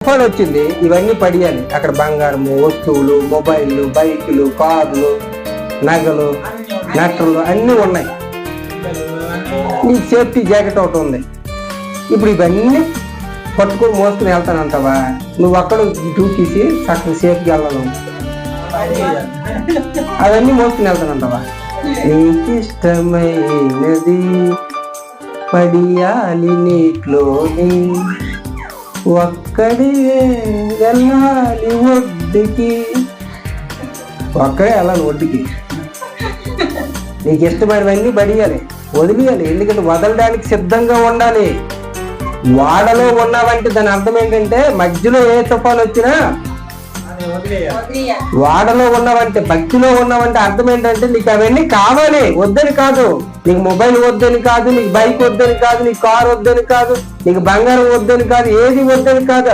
తుఫాన్ వచ్చింది, ఇవన్నీ పడియాలి. అక్కడ బంగారము, వస్తువులు, మొబైల్లు, బైకులు, కార్లు, నగలు, నట్టలు అన్నీ ఉన్నాయి. నీకు సేఫ్టీ జాకెట్ ఒకటి ఉంది. ఇప్పుడు ఇవన్నీ పట్టుకొని మోసుకుని వెళ్తానంటావా? నువ్వు అక్కడ దూకేసి అక్కడ సేఫ్గా వెళ్ళను, అవన్నీ మోసుకుని వెళ్తానంటావా? నీకు ఇష్టమైనది పడియాలి నీటిలోని, ఒక్కడివే వెళ్ళాలి ఒడ్డుకి. ఒక్కడే వెళ్ళాలి ఒడ్డుకి. నీకు ఇష్టమైనవన్నీ పడియాలి, వదిలేయాలి. ఎందుకంటే వదలడానికి సిద్ధంగా ఉండాలి. వాడలో ఉన్నావంటే దాని అర్థం ఏంటంటే మధ్యలో ఏ తుఫాను వచ్చినా వాడలో ఉన్నావంటే, భక్తిలో ఉన్నావంటే అర్థం ఏంటంటే నీకు అవన్నీ కావాలి, వద్దని కాదు. నీకు మొబైల్ వద్దని కాదు, నీకు బైక్ వద్దని కాదు, నీకు కారు వద్దని కాదు, నీకు బంగారం వద్దని కాదు, ఏది వద్దని కాదు.